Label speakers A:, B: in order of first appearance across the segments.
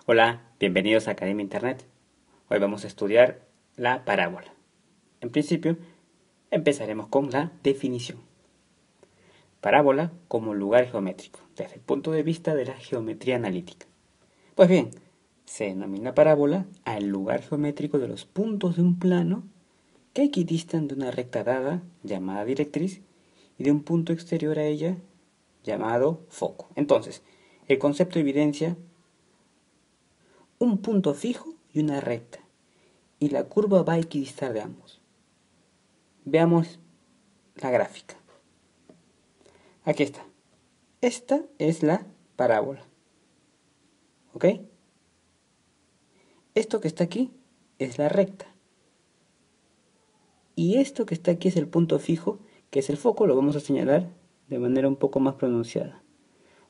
A: Hola, bienvenidos a Academia Internet. Hoy vamos a estudiar la parábola. En principio, empezaremos con la definición. Parábola como lugar geométrico, desde el punto de vista de la geometría analítica. Pues bien, se denomina parábola al lugar geométrico de los puntos de un plano que equidistan de una recta dada, llamada directriz, y de un punto exterior a ella, llamado foco. Entonces, el concepto evidencia un punto fijo y una recta, y la curva va a equidistar de ambos. Veamos la gráfica. Aquí está. Esta es la parábola. ¿Ok? Esto que está aquí es la recta. Y esto que está aquí es el punto fijo, que es el foco, lo vamos a señalar de manera un poco más pronunciada.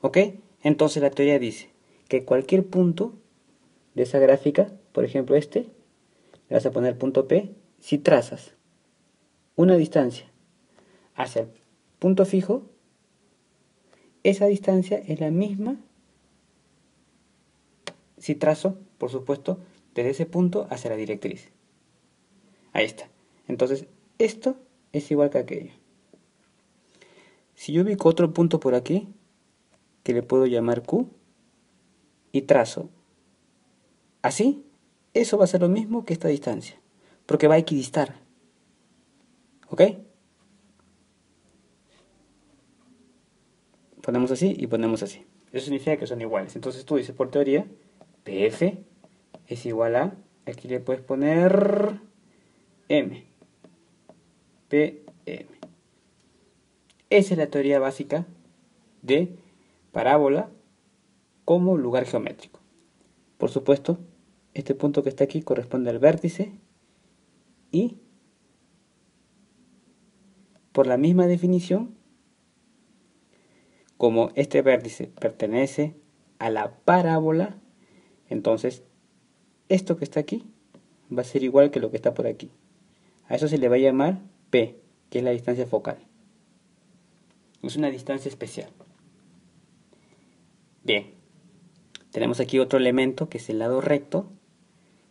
A: ¿Ok? Entonces la teoría dice que cualquier punto de esa gráfica, por ejemplo le vas a poner punto P, si trazas una distancia hacia el punto fijo, esa distancia es la misma si trazo, por supuesto, desde ese punto hacia la directriz. Ahí está. Entonces, esto es igual que aquello. Si yo ubico otro punto por aquí, que le puedo llamar Q, y trazo así, eso va a ser lo mismo que esta distancia, porque va a equidistar. ¿Ok? Ponemos así y ponemos así. Eso significa que son iguales. Entonces tú dices por teoría, PF es igual a, aquí le puedes poner M, PM. Esa es la teoría básica de parábola como lugar geométrico. Por supuesto, este punto que está aquí corresponde al vértice y por la misma definición, como este vértice pertenece a la parábola, entonces esto que está aquí va a ser igual que lo que está por aquí. A eso se le va a llamar P, que es la distancia focal. Es una distancia especial. Bien, tenemos aquí otro elemento que es el lado recto,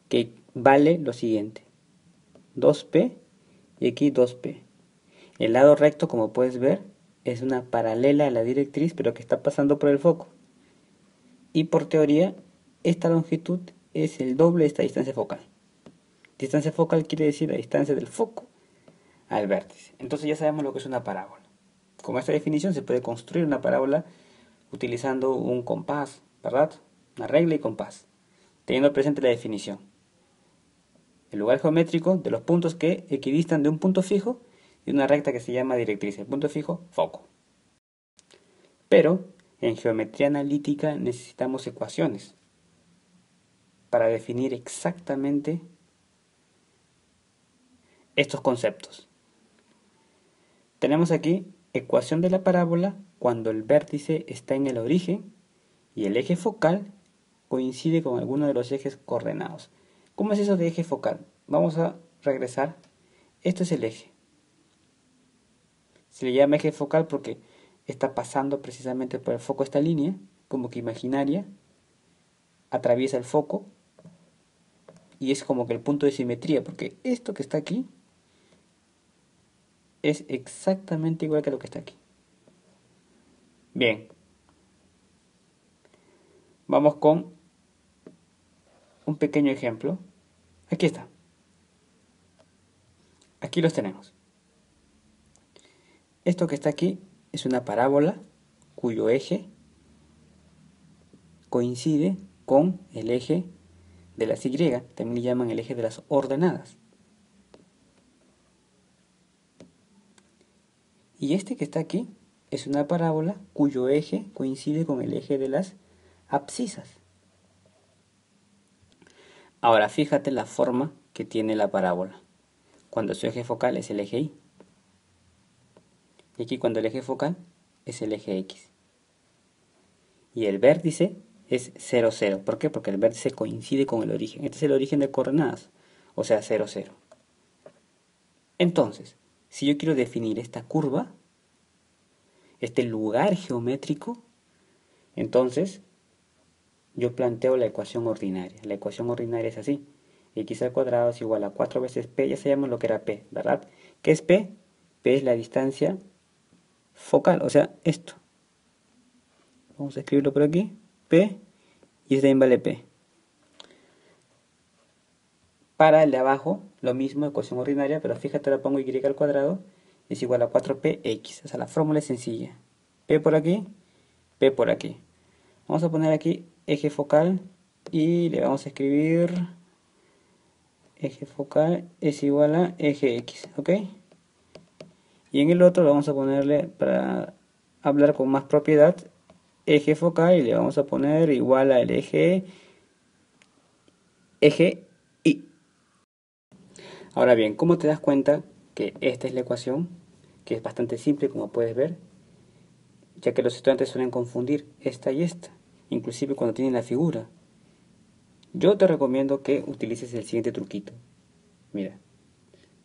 A: que vale lo siguiente: 2P y aquí 2P. El lado recto, como puedes ver, es una paralela a la directriz, pero que está pasando por el foco. Y por teoría, esta longitud es el doble de esta distancia focal. Distancia focal quiere decir la distancia del foco al vértice. Entonces ya sabemos lo que es una parábola. Con esta definición se puede construir una parábola utilizando un compás, ¿verdad? Una regla y compás, teniendo presente la definición. El lugar geométrico de los puntos que equidistan de un punto fijo y una recta que se llama directriz. El punto fijo, foco. Pero en geometría analítica necesitamos ecuaciones para definir exactamente estos conceptos. Tenemos aquí ecuación de la parábola cuando el vértice está en el origen y el eje focal coincide con alguno de los ejes coordenados. ¿Cómo es eso de eje focal? Vamos a regresar. Esto es el eje. Se le llama eje focal porque está pasando precisamente por el foco esta línea, como que imaginaria, atraviesa el foco y es como que el punto de simetría, porque esto que está aquí es exactamente igual que lo que está aquí. Bien, vamos con un pequeño ejemplo. Aquí está. Aquí los tenemos. Esto que está aquí es una parábola cuyo eje coincide con el eje de las Y, también le llaman el eje de las ordenadas. Y este que está aquí es una parábola cuyo eje coincide con el eje de las abscisas. Ahora fíjate la forma que tiene la parábola, cuando su eje focal es el eje Y. Y aquí cuando el eje focal es el eje X. Y el vértice es 0, 0. ¿Por qué? Porque el vértice coincide con el origen. Este es el origen de coordenadas, o sea 0, 0. Entonces, si yo quiero definir esta curva, este lugar geométrico, entonces yo planteo la ecuación ordinaria. La ecuación ordinaria es así. X al cuadrado es igual a 4 veces P. Ya sabemos lo que era P, ¿verdad? ¿Qué es P? P es la distancia focal, o sea, esto. Vamos a escribirlo por aquí. P, y este también vale P. Para el de abajo, lo mismo, ecuación ordinaria, pero fíjate, ahora pongo Y al cuadrado es igual a 4px. O sea, la fórmula es sencilla. P por aquí, P por aquí. Vamos a poner aquí eje focal y le vamos a escribir eje focal es igual a eje X, ¿ok? Y en el otro lo vamos a ponerle, para hablar con más propiedad, eje focal, y le vamos a poner igual al eje Y. Ahora bien, ¿cómo te das cuenta que esta es la ecuación? Que es bastante simple, como puedes ver, ya que los estudiantes suelen confundir esta y esta, inclusive cuando tienen la figura. Yo te recomiendo que utilices el siguiente truquito. Mira,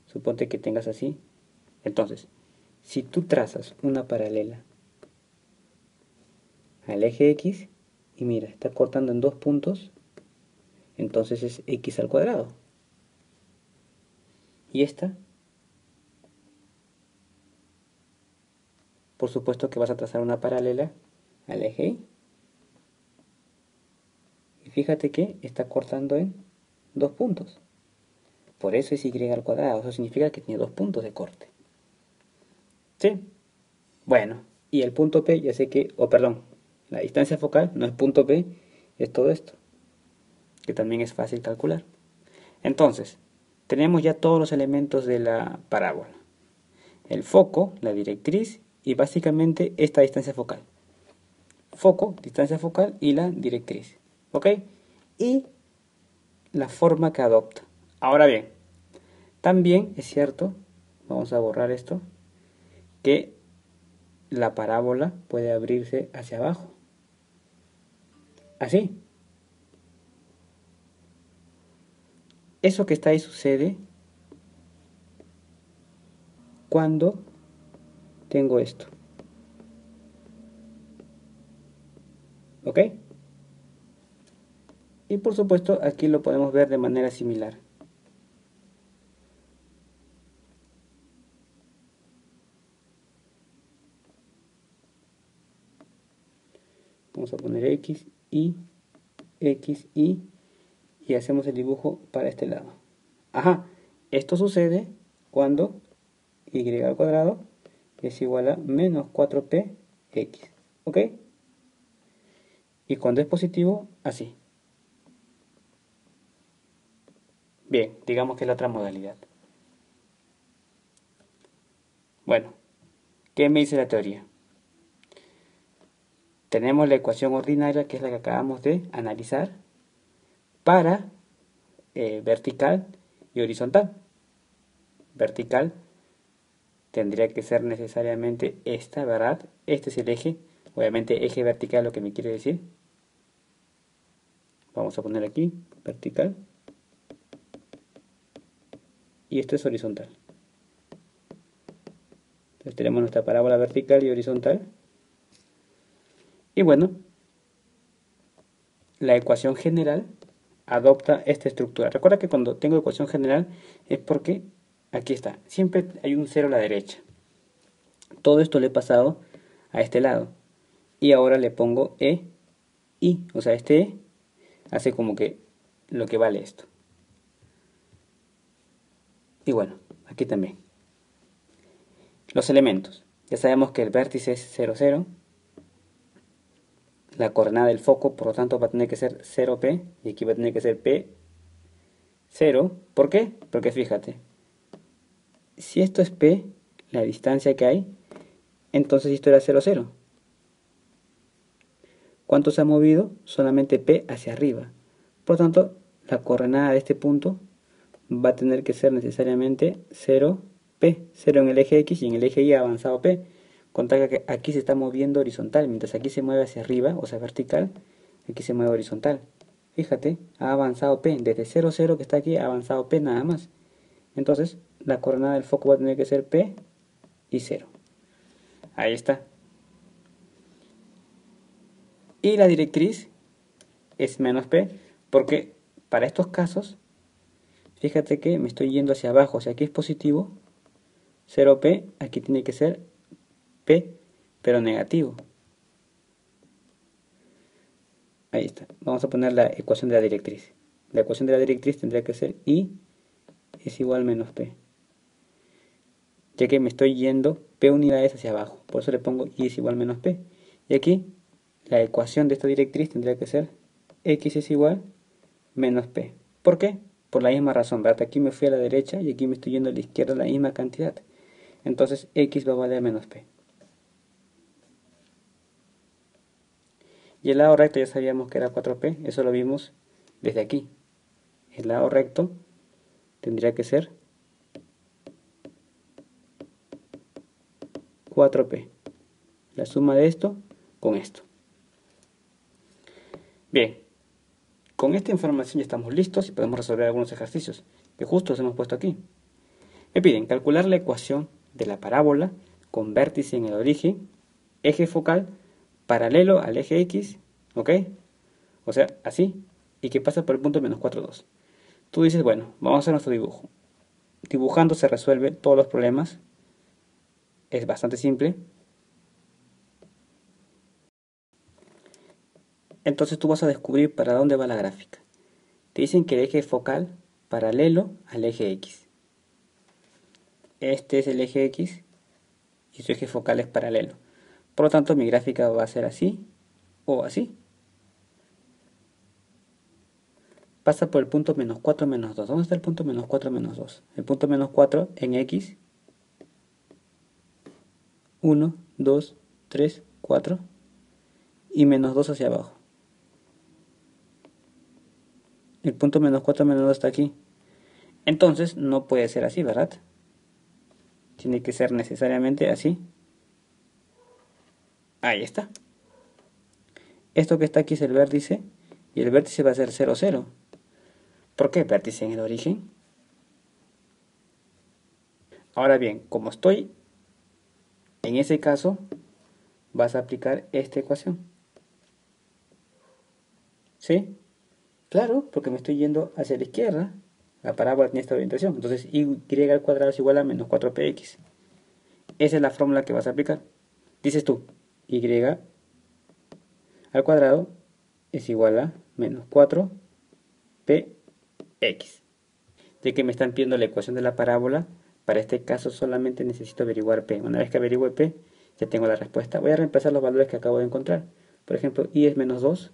A: suponte que tengas así. Entonces, si tú trazas una paralela al eje X, y mira, está cortando en 2 puntos, entonces es X al cuadrado. Y esta, por supuesto que vas a trazar una paralela al eje Y. Y fíjate que está cortando en 2 puntos. Por eso es Y al cuadrado. Eso significa que tiene 2 puntos de corte. ¿Sí? Bueno, y el punto P, ya sé que, perdón, la distancia focal no es punto P, es todo esto, que también es fácil calcular. Entonces, tenemos ya todos los elementos de la parábola. El foco, la directriz y básicamente esta distancia focal. Foco, distancia focal y la directriz. ¿Ok? Y la forma que adopta. Ahora bien, también es cierto, vamos a borrar esto, que la parábola puede abrirse hacia abajo. Así. Eso que está ahí sucede cuando tengo esto. ¿Ok? Y por supuesto aquí lo podemos ver de manera similar. Vamos a poner X, Y, y hacemos el dibujo para este lado. Ajá, esto sucede cuando Y al cuadrado es igual a menos 4px. ¿Ok? Y cuando es positivo, así. Bien, digamos que es la otra modalidad. Bueno, ¿qué me dice la teoría? Tenemos la ecuación ordinaria, que es la que acabamos de analizar, para vertical y horizontal. Vertical tendría que ser necesariamente esta, ¿verdad? Este es el eje, obviamente eje vertical, lo que me quiere decir. Vamos a poner aquí, vertical. Y esto es horizontal. Entonces tenemos nuestra parábola vertical y horizontal. Y bueno, la ecuación general adopta esta estructura. Recuerda que cuando tengo ecuación general es porque aquí está, siempre hay un cero a la derecha. Todo esto le he pasado a este lado. Y ahora le pongo I. O sea, este E hace como que lo que vale esto. Y bueno, aquí también. Los elementos. Ya sabemos que el vértice es 0, 0. La coordenada del foco, por lo tanto, va a tener que ser 0P. Y aquí va a tener que ser P, 0. ¿Por qué? Porque fíjate, si esto es P, la distancia que hay, entonces esto era 0, 0. ¿Cuánto se ha movido? Solamente P hacia arriba. Por lo tanto, la coordenada de este punto va a tener que ser necesariamente 0P. 0 en el eje X y en el eje Y avanzado P. Contar que aquí se está moviendo horizontal, mientras aquí se mueve hacia arriba, o sea vertical, aquí se mueve horizontal. Fíjate, ha avanzado P. Desde 0, 0 que está aquí, ha avanzado P nada más. Entonces, la coordenada del foco va a tener que ser P y 0. Ahí está. Y la directriz es menos P, porque para estos casos, fíjate que me estoy yendo hacia abajo, o sea, aquí es positivo, 0P, aquí tiene que ser P, pero negativo. Ahí está. Vamos a poner la ecuación de la directriz. La ecuación de la directriz tendría que ser I es igual a menos P, ya que me estoy yendo P unidades hacia abajo. Por eso le pongo I es igual a menos P. Y aquí la ecuación de esta directriz tendría que ser X es igual menos P. ¿Por qué? Por la misma razón, ¿verdad? Aquí me fui a la derecha y aquí me estoy yendo a la izquierda la misma cantidad. Entonces X va a valer menos P. Y el lado recto ya sabíamos que era 4P, eso lo vimos desde aquí. El lado recto tendría que ser 4P. La suma de esto con esto. Bien, con esta información ya estamos listos y podemos resolver algunos ejercicios que justo los hemos puesto aquí. Me piden calcular la ecuación de la parábola con vértice en el origen, eje focal paralelo al eje X, ¿ok? O sea, así, y que pasa por el punto menos 4, 2. Tú dices, bueno, vamos a hacer nuestro dibujo. Dibujando se resuelve todos los problemas. Es bastante simple. Entonces tú vas a descubrir para dónde va la gráfica. Te dicen que el eje focal paralelo al eje X. Este es el eje X y su eje focal es paralelo. Por lo tanto, mi gráfica va a ser así o así. Pasa por el punto menos 4, menos 2. ¿Dónde está el punto menos 4, menos 2? El punto menos 4 en X. 1, 2, 3, 4. Y menos 2 hacia abajo. El punto menos 4, menos 2 está aquí. Entonces, no puede ser así, ¿verdad? Tiene que ser necesariamente así. Ahí está. Esto que está aquí es el vértice. Y el vértice va a ser 0, 0. ¿Por qué vértice en el origen? Ahora bien, como estoy en ese caso, vas a aplicar esta ecuación. ¿Sí? Claro, porque me estoy yendo hacia la izquierda. La parábola tiene esta orientación. Entonces, y al cuadrado es igual a menos 4px. Esa es la fórmula que vas a aplicar. Dices tú, y al cuadrado es igual a menos 4px. De que me están pidiendo la ecuación de la parábola, para este caso solamente necesito averiguar p. Una vez que averigüe p, ya tengo la respuesta. Voy a reemplazar los valores que acabo de encontrar. Por ejemplo, y es menos 2.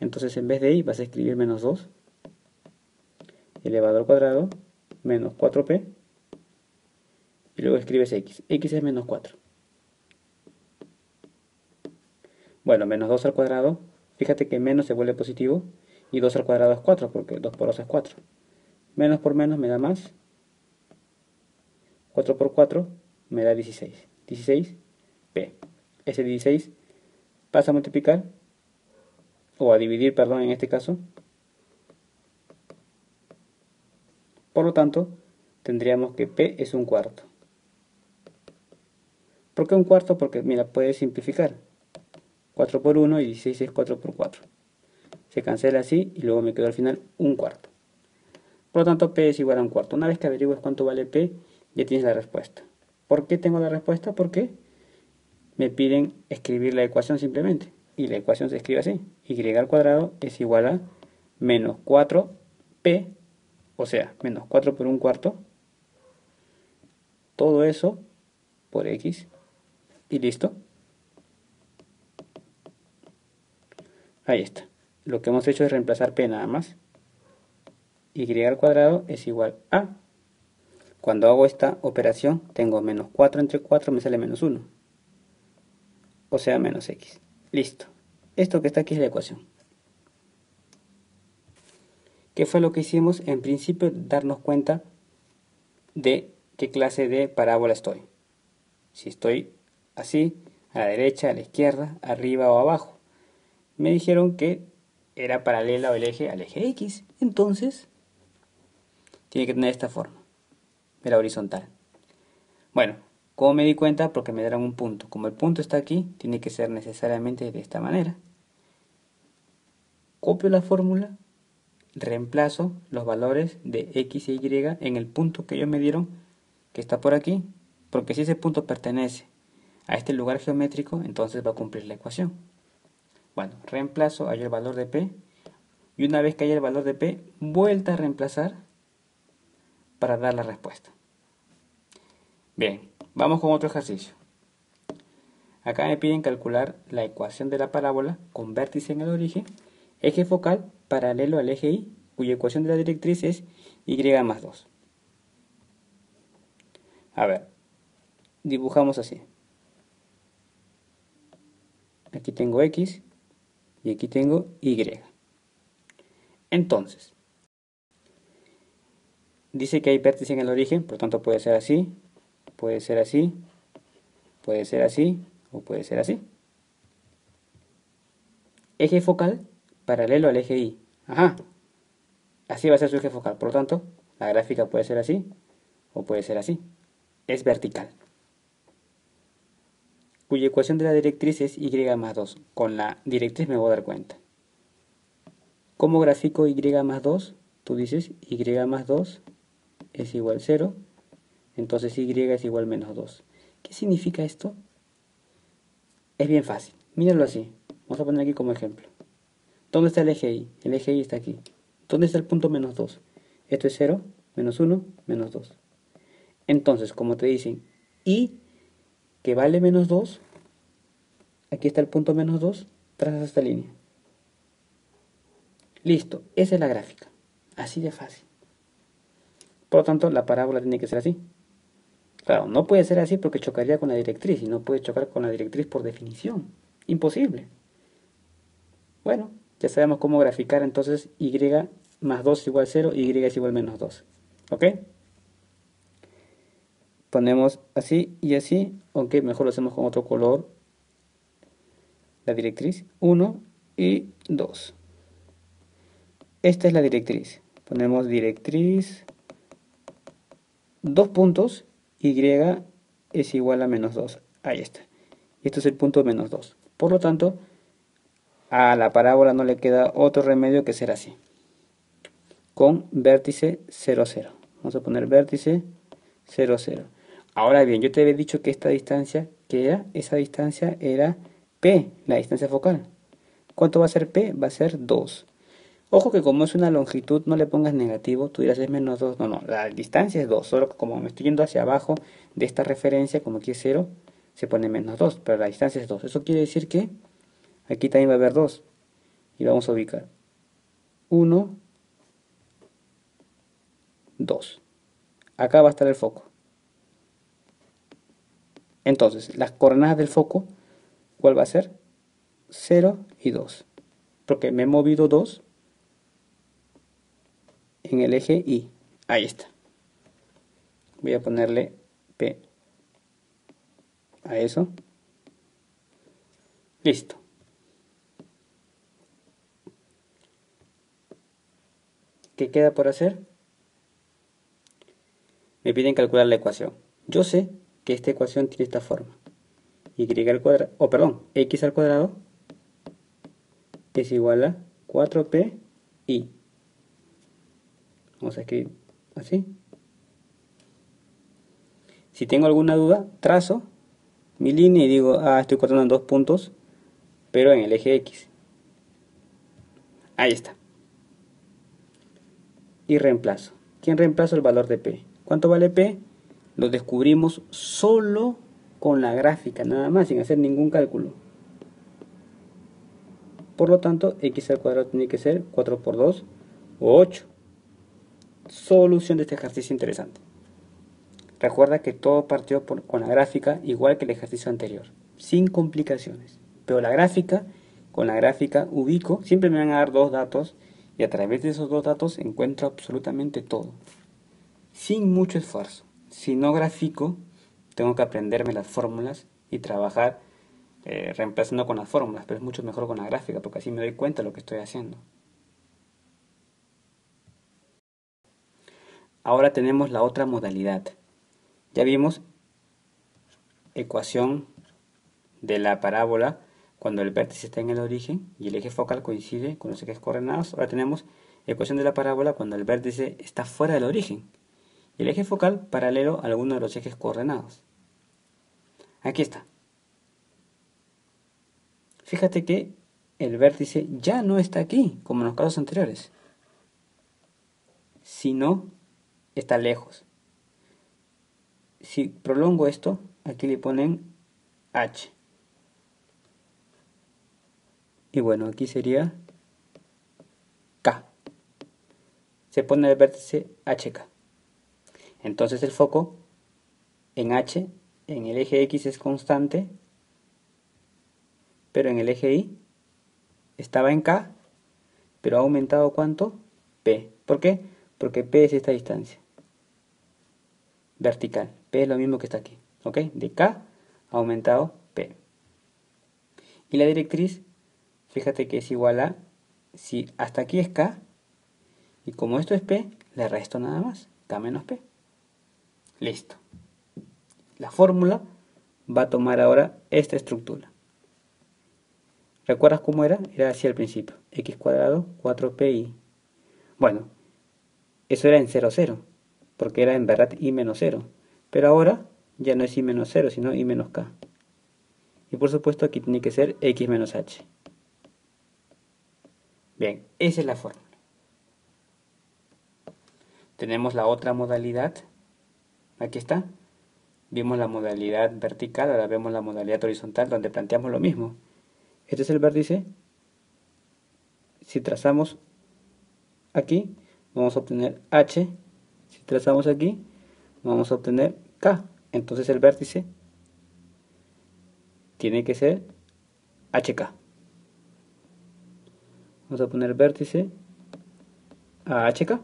A: Entonces en vez de i vas a escribir menos 2 elevado al cuadrado menos 4p y luego escribes x. X es menos 4. Bueno, menos 2 al cuadrado, fíjate que menos se vuelve positivo y 2 al cuadrado es 4 porque 2 por 2 es 4. Menos por menos me da más. 4 por 4 me da 16. 16p. Ese 16 pasa a multiplicar, o a dividir, perdón, en este caso. Por lo tanto, tendríamos que p es un cuarto. ¿Por qué un cuarto? Porque, mira, puedes simplificar. 4 por 1 y 16 es 4 por 4. Se cancela así y luego me quedó al final un cuarto. Por lo tanto, p es igual a un cuarto. Una vez que averigues cuánto vale p, ya tienes la respuesta. ¿Por qué tengo la respuesta? Porque me piden escribir la ecuación simplemente. Y la ecuación se escribe así. Y al cuadrado es igual a menos 4p, o sea, menos 4 por un cuarto. Todo eso por x. Y listo. Ahí está. Lo que hemos hecho es reemplazar p nada más. Y al cuadrado es igual a. Cuando hago esta operación, tengo menos 4 entre 4 me sale menos 1. O sea, menos x. Listo. Esto que está aquí es la ecuación. ¿Qué fue lo que hicimos? En principio, darnos cuenta de qué clase de parábola estoy. Si estoy así, a la derecha, a la izquierda, arriba o abajo. Me dijeron que era paralela al eje X. Entonces, tiene que tener esta forma. Era horizontal. Bueno, ¿cómo me di cuenta? Porque me dieron un punto. Como el punto está aquí, tiene que ser necesariamente de esta manera. copio la fórmula, reemplazo los valores de x e y en el punto que ellos me dieron, que está por aquí, porque si ese punto pertenece a este lugar geométrico, entonces va a cumplir la ecuación. Bueno, reemplazo, hallo el valor de P, y una vez que haya el valor de P, vuelta a reemplazar para dar la respuesta. Bien, vamos con otro ejercicio. Acá me piden calcular la ecuación de la parábola con vértice en el origen, eje focal paralelo al eje Y, cuya ecuación de la directriz es y más 2. A ver, dibujamos así. Aquí tengo X y aquí tengo Y. Entonces, dice que hay vértice en el origen, por lo tanto puede ser así, puede ser así, puede ser así o puede ser así. Eje focal paralelo al eje Y. Ajá, así va a ser su eje focal, por lo tanto, la gráfica puede ser así o puede ser así. Es vertical. Cuya ecuación de la directriz es y más 2. Con la directriz me voy a dar cuenta. ¿Cómo grafico y más 2? Tú dices y más 2 es igual a 0. Entonces y es igual a menos 2. ¿Qué significa esto? Es bien fácil. Míralo así. Vamos a poner aquí como ejemplo. ¿Dónde está el eje Y? El eje Y está aquí. ¿Dónde está el punto menos 2? Esto es 0, menos 1, menos 2. Entonces, como te dicen, y que vale menos 2, aquí está el punto menos 2, trazas esta línea. Listo, esa es la gráfica. Así de fácil. Por lo tanto, la parábola tiene que ser así. Claro, no puede ser así porque chocaría con la directriz y no puede chocar con la directriz por definición. Imposible. Bueno, ya sabemos cómo graficar entonces y más 2 igual a 0, y es igual a menos 2. ¿Ok? Ponemos así y así, aunque mejor lo hacemos con otro color. La directriz 1 y 2. Esta es la directriz. Ponemos directriz 2 puntos, y es igual a menos 2. Ahí está. Y esto es el punto menos 2. Por lo tanto, a la parábola no le queda otro remedio que ser así. Con vértice 0, 0. Vamos a poner vértice 0, 0. Ahora bien, yo te había dicho que esta distancia, ¿qué era? Esa distancia era P, la distancia focal. ¿Cuánto va a ser P? Va a ser 2. Ojo que como es una longitud, no le pongas negativo, tú dirás es menos 2. No, no, la distancia es 2. Solo que como me estoy yendo hacia abajo de esta referencia, como aquí es 0, se pone menos 2. Pero la distancia es 2. Eso quiere decir que aquí también va a haber 2. Y vamos a ubicar 1, 2. Acá va a estar el foco. Entonces, las coordenadas del foco, ¿cuál va a ser? 0 y 2. Porque me he movido 2 en el eje Y. Ahí está. Voy a ponerle P a eso. Listo. ¿Qué queda por hacer? Me piden calcular la ecuación. Yo sé que esta ecuación tiene esta forma. Y al cuadrado, x al cuadrado es igual a 4p y. Vamos a escribir así. Si tengo alguna duda, trazo mi línea y digo, estoy cortando en 2 puntos, pero en el eje X. Ahí está. Y reemplazo. ¿Quién reemplazo? El valor de P. ¿Cuánto vale P? Lo descubrimos solo con la gráfica, nada más, sin hacer ningún cálculo. Por lo tanto, x al cuadrado tiene que ser 4 por 2 o 8. Solución de este ejercicio interesante. Recuerda que todo partió con la gráfica igual que el ejercicio anterior, sin complicaciones. Pero con la gráfica ubico, siempre me van a dar dos datos y a través de esos dos datos encuentro absolutamente todo. Sin mucho esfuerzo. Si no grafico, tengo que aprenderme las fórmulas y trabajar reemplazando con las fórmulas, pero es mucho mejor con la gráfica porque así me doy cuenta de lo que estoy haciendo. Ahora tenemos la otra modalidad. Ya vimos ecuación de la parábola cuando el vértice está en el origen y el eje focal coincide con los ejes coordenados. Ahora tenemos ecuación de la parábola cuando el vértice está fuera del origen y el eje focal paralelo a alguno de los ejes coordenados. Aquí está. Fíjate que el vértice ya no está aquí, como en los casos anteriores, sino está lejos. Si prolongo esto, aquí le ponen H. Y bueno, aquí sería K. Se pone el vértice HK. Entonces el foco en H, en el eje X es constante, pero en el eje Y estaba en K, pero ha aumentado ¿cuánto? P. ¿Por qué? Porque P es esta distancia vertical. P es lo mismo que está aquí. ¿Ok? De K ha aumentado P. Y la directriz, fíjate que es igual a, si hasta aquí es K, y como esto es P, le resto nada más, K menos P. Listo. La fórmula va a tomar ahora esta estructura. ¿Recuerdas cómo era? Era así al principio. X cuadrado, 4pi. Bueno, eso era en 0, 0, porque era en verdad y menos 0. Pero ahora ya no es y menos 0, sino y menos k. Y por supuesto aquí tiene que ser x menos h. Bien, esa es la fórmula. Tenemos la otra modalidad. Aquí está. Vimos la modalidad vertical, ahora vemos la modalidad horizontal donde planteamos lo mismo. Este es el vértice. Si trazamos aquí, vamos a obtener h. Si trazamos aquí, vamos a obtener k. Entonces el vértice tiene que ser HK. Vamos a poner vértice a HK.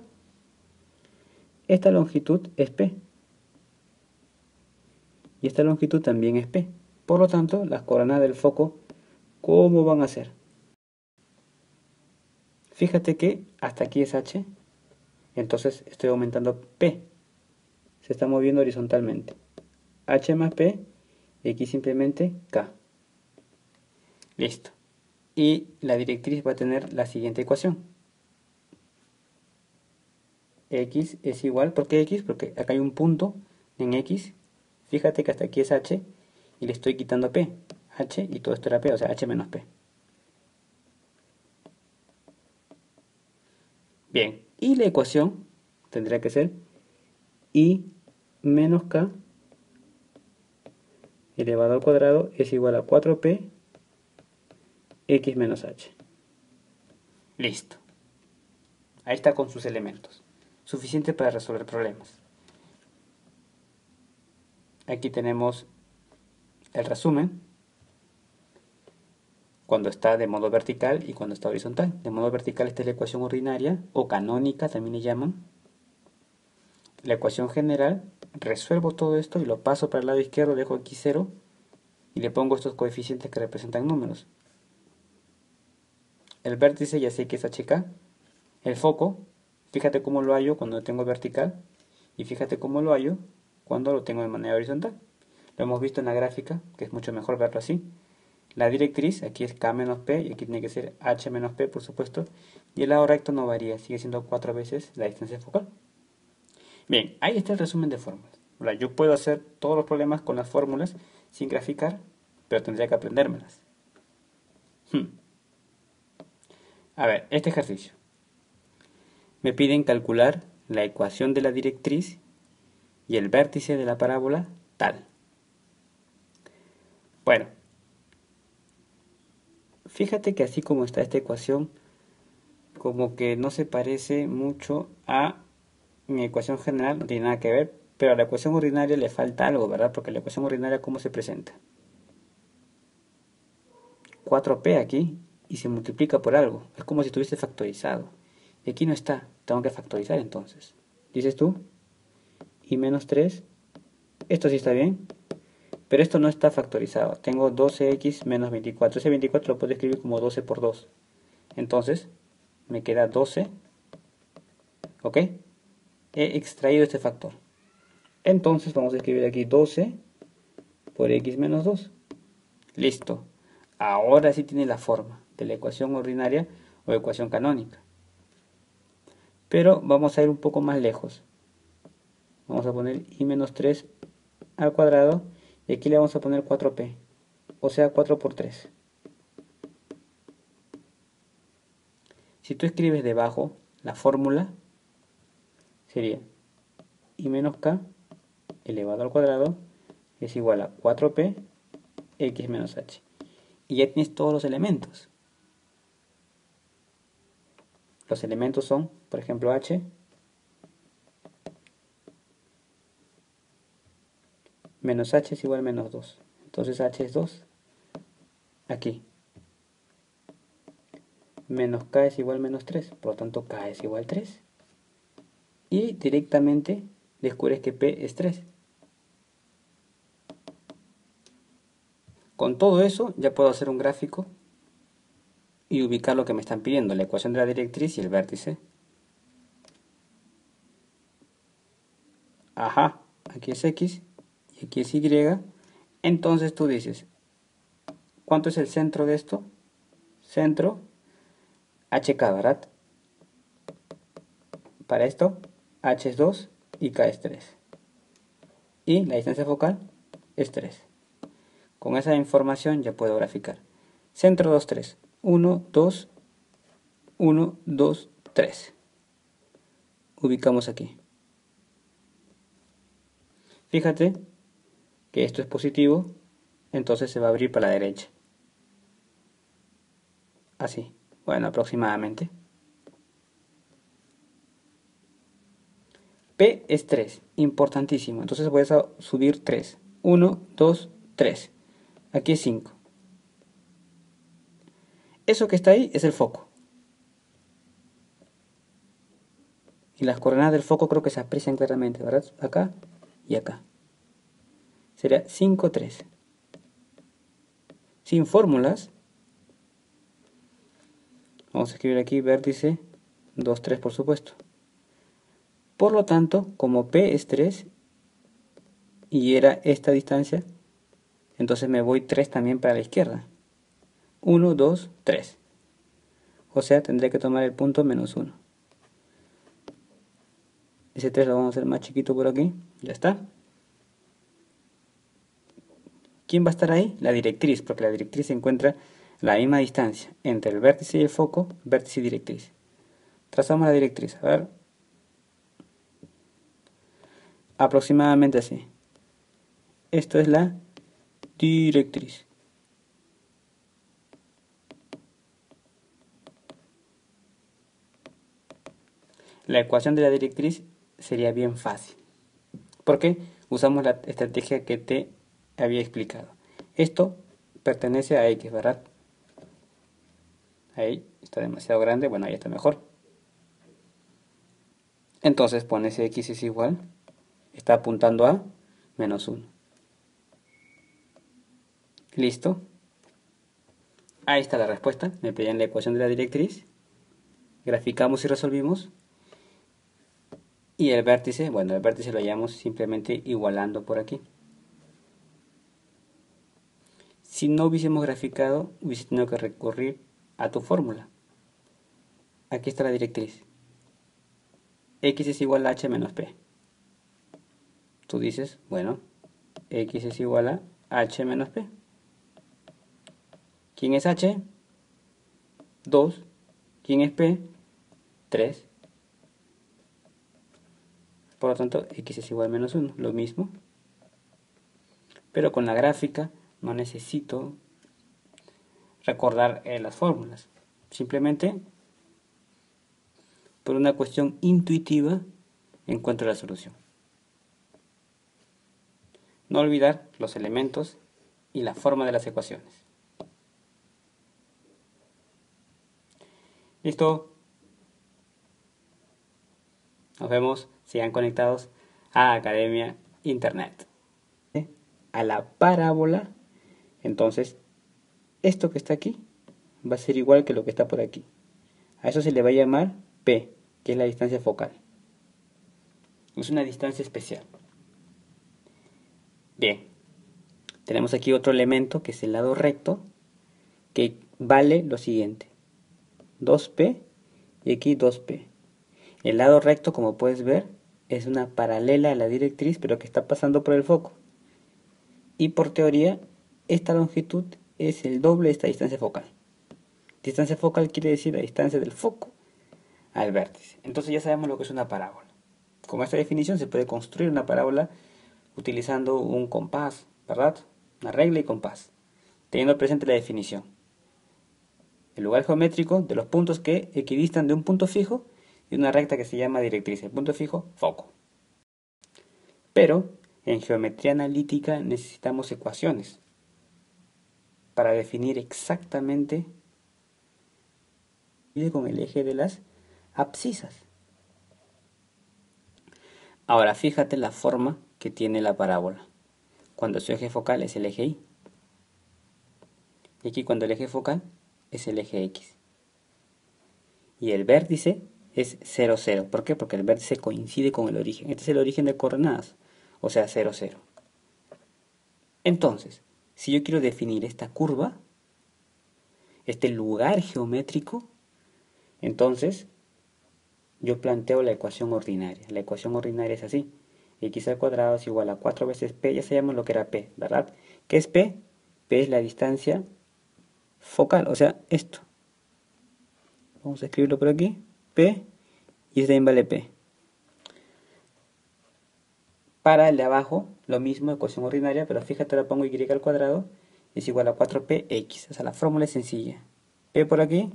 A: Esta longitud es P. Y esta longitud también es P. Por lo tanto, las coordenadas del foco, ¿cómo van a ser? Fíjate que hasta aquí es H. Entonces estoy aumentando P. Se está moviendo horizontalmente. H más P. Y aquí simplemente K. Listo. Y la directriz va a tener la siguiente ecuación. X es igual, ¿por qué X? Porque acá hay un punto en X. Fíjate que hasta aquí es H y le estoy quitando P. H y todo esto era P, o sea, H menos P. Bien, y la ecuación tendría que ser I menos K elevado al cuadrado es igual a 4P X menos H. Listo. Ahí está con sus elementos. Suficiente para resolver problemas. Aquí tenemos el resumen cuando está de modo vertical y cuando está horizontal. De modo vertical esta es la ecuación ordinaria o canónica también le llaman. La ecuación general, resuelvo todo esto y lo paso para el lado izquierdo, dejo aquí 0 y le pongo estos coeficientes que representan números. El vértice ya sé que es HK. El foco, fíjate cómo lo hallo cuando lo tengo vertical y fíjate cómo lo hallo cuando lo tengo de manera horizontal. Lo hemos visto en la gráfica, que es mucho mejor verlo así. La directriz, aquí es K menos P y aquí tiene que ser H menos P, por supuesto. Y el lado recto no varía, sigue siendo 4 veces la distancia focal. Bien, ahí está el resumen de fórmulas. Ahora, yo puedo hacer todos los problemas con las fórmulas sin graficar, pero tendría que aprendérmelas. A ver, este ejercicio. Me piden calcular la ecuación de la directriz y el vértice de la parábola tal. Bueno, fíjate que así como está esta ecuación, como que no se parece mucho a mi ecuación general, no tiene nada que ver, pero a la ecuación ordinaria le falta algo, ¿verdad? Porque la ecuación ordinaria, ¿cómo se presenta? 4p aquí y se multiplica por algo. Es como si estuviese factorizado. Y aquí no está, tengo que factorizar entonces. ¿Dices tú? Y menos 3. Esto sí está bien, pero esto no está factorizado. Tengo 12x menos 24. Ese 24 lo puedo escribir como 12 por 2. Entonces, me queda 12. ¿Ok? He extraído este factor. Entonces, vamos a escribir aquí 12 por x menos 2. Listo. Ahora sí tiene la forma de la ecuación ordinaria o ecuación canónica. Pero vamos a ir un poco más lejos. Vamos a poner i menos 3 al cuadrado y aquí le vamos a poner 4p, o sea 4 por 3. Si tú escribes debajo la fórmula, sería i menos k elevado al cuadrado es igual a 4p x menos h. Y ya tienes todos los elementos. Los elementos son, por ejemplo, h menos h es igual a menos 2. Entonces h es 2. Aquí. Menos k es igual a menos 3. Por lo tanto, k es igual a 3. Y directamente descubres que p es 3. Con todo eso ya puedo hacer un gráfico y ubicar lo que me están pidiendo, la ecuación de la directriz y el vértice. Ajá, aquí es x y aquí es y. Entonces tú dices, ¿cuánto es el centro de esto? Centro, hk, ¿verdad? Para esto, h es 2 y k es 3. Y la distancia focal es 3. Con esa información ya puedo graficar. Centro 2, 3. 1, 2, 1, 2, 3. Ubicamos aquí. Fíjate que esto es positivo, entonces se va a abrir para la derecha. Así. Bueno, aproximadamente. P es 3, importantísimo. Entonces voy a subir 3. 1, 2, 3. Aquí es 5. Eso que está ahí es el foco. Y las coordenadas del foco creo que se aprecian claramente, ¿verdad? Acá y acá. Sería 5, 3. Sin fórmulas, vamos a escribir aquí vértice 2, 3 por supuesto. Por lo tanto, como P es 3 y era esta distancia, entonces me voy 3 también para la izquierda. 1, 2, 3. O sea, tendré que tomar el punto menos 1. Ese 3 lo vamos a hacer más chiquito por aquí. Ya está. ¿Quién va a estar ahí? La directriz, porque la directriz se encuentra a la misma distancia entre el vértice y el foco, vértice y directriz. Trazamos la directriz. A ver. Aproximadamente así. Esto es la directriz. La ecuación de la directriz sería bien fácil, porque usamos la estrategia que te había explicado. Esto pertenece a X, ¿verdad? Ahí está demasiado grande, bueno, ahí está mejor. Entonces pones X es igual, está apuntando a menos 1. ¿Listo? Ahí está la respuesta. Me pedían la ecuación de la directriz. Graficamos y resolvimos. Y el vértice, bueno, el vértice lo hallamos simplemente igualando por aquí. Si no hubiésemos graficado, hubiese tenido que recurrir a tu fórmula. Aquí está la directriz. X es igual a h menos p. Tú dices, bueno, X es igual a h menos p. ¿Quién es h? 2. ¿Quién es p? 3. Por lo tanto, X es igual a menos 1. Lo mismo. Pero con la gráfica no necesito recordar las fórmulas. Simplemente, por una cuestión intuitiva, encuentro la solución. No olvidar los elementos y la forma de las ecuaciones. Listo. Nos vemos. Sigan conectados a Academia Internet. A la parábola, entonces, esto que está aquí va a ser igual que lo que está por aquí. A eso se le va a llamar P, que es la distancia focal. Es una distancia especial. Bien, tenemos aquí otro elemento que es el lado recto, que vale lo siguiente. 2P y aquí 2P. El lado recto, como puedes ver, es una paralela a la directriz, pero que está pasando por el foco. Y por teoría, esta longitud es el doble de esta distancia focal. Distancia focal quiere decir la distancia del foco al vértice. Entonces ya sabemos lo que es una parábola. Con esta definición se puede construir una parábola utilizando un compás, ¿verdad? Una regla y compás, teniendo presente la definición. El lugar geométrico de los puntos que equidistan de un punto fijo y una recta que se llama directriz. El punto fijo, foco. Pero en geometría analítica necesitamos ecuaciones para definir exactamente con el eje de las abscisas. Ahora fíjate la forma que tiene la parábola cuando su eje focal es el eje Y. Y aquí cuando el eje focal es el eje X. Y el vértice es 0, 0. ¿Por qué? Porque el vértice coincide con el origen. Este es el origen de coordenadas, o sea 0, 0. Entonces, si yo quiero definir esta curva, este lugar geométrico, entonces yo planteo la ecuación ordinaria. La ecuación ordinaria es así. X al cuadrado es igual a 4 veces P. Ya sabemos lo que era P, ¿verdad? ¿Qué es P? P es la distancia focal, o sea, esto. Vamos a escribirlo por aquí. P y este también vale P. Para el de abajo, lo mismo, ecuación ordinaria, pero fíjate, ahora pongo Y al cuadrado es igual a 4px. O sea, la fórmula es sencilla. P por aquí,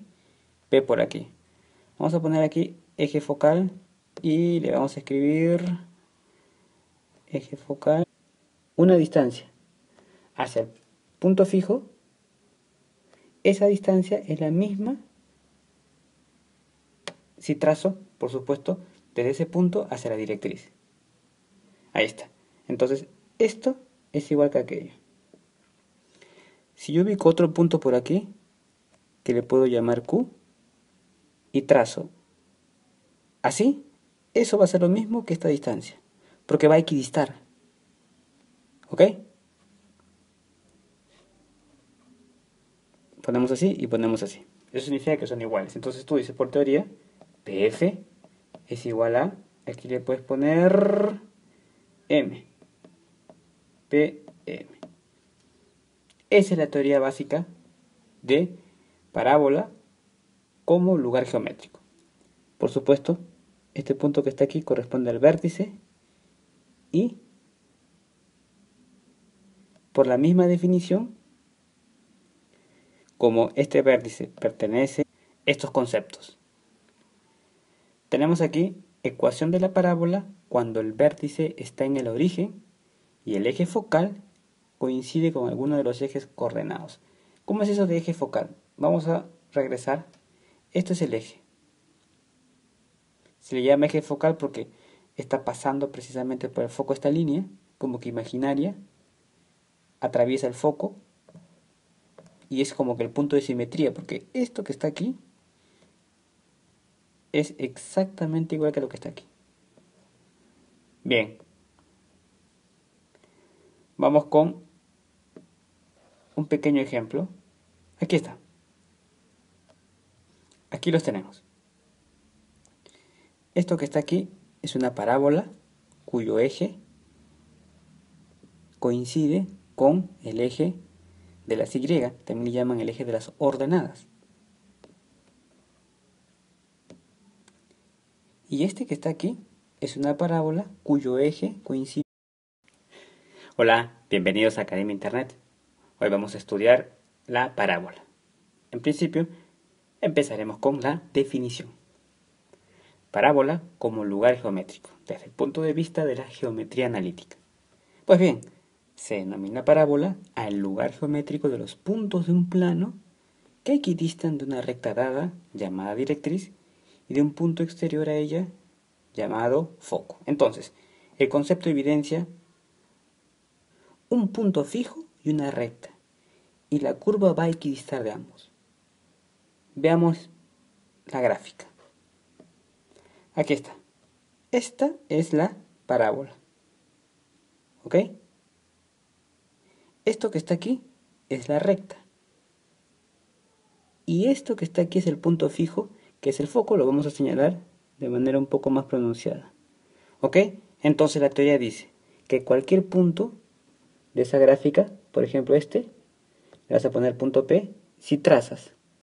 A: P por aquí. Vamos a poner aquí eje focal y le vamos a escribir eje focal, una distancia hacia el punto fijo. Esa distancia es la misma si trazo, por supuesto, desde ese punto hacia la directriz. Ahí está. Entonces, esto es igual que aquello. Si yo ubico otro punto por aquí, que le puedo llamar Q, y trazo así, eso va a ser lo mismo que esta distancia, porque va a equidistar. ¿Ok? Ponemos así y ponemos así. Eso significa que son iguales. Entonces tú dices por teoría, PF es igual a, aquí le puedes poner M. PM. Esa es la teoría básica de parábola como lugar geométrico. Por supuesto, este punto que está aquí corresponde al vértice y por la misma definición, como este vértice pertenece a estos conceptos. Tenemos aquí ecuación de la parábola cuando el vértice está en el origen y el eje focal coincide con alguno de los ejes coordenados. ¿Cómo es eso de eje focal? Vamos a regresar. Este es el eje. Se le llama eje focal porque está pasando precisamente por el foco esta línea, como que imaginaria, atraviesa el foco y es como que el punto de simetría, porque esto que está aquí es exactamente igual que lo que está aquí. Bien, vamos con un pequeño ejemplo. Aquí está. Aquí los tenemos. Esto que está aquí es una parábola cuyo eje coincide con el eje de las Y, también le llaman el eje de las ordenadas. Y este que está aquí es una parábola cuyo eje coincide. Hola, bienvenidos a Academia Internet. Hoy vamos a estudiar la parábola. En principio, empezaremos con la definición. Parábola como lugar geométrico, desde el punto de vista de la geometría analítica. Pues bien, se denomina parábola al lugar geométrico de los puntos de un plano que equidistan de una recta dada, llamada directriz, y de un punto exterior a ella, llamado foco. Entonces, el concepto evidencia un punto fijo y una recta, y la curva va a equidistar de ambos. Veamos la gráfica. Aquí está. Esta es la parábola. ¿Ok? Esto que está aquí es la recta. Y esto que está aquí es el punto fijo, que es el foco, lo vamos a señalar de manera un poco más pronunciada. ¿Ok? Entonces la teoría dice que cualquier punto de esa gráfica, por ejemplo le vas a poner punto P, si trazas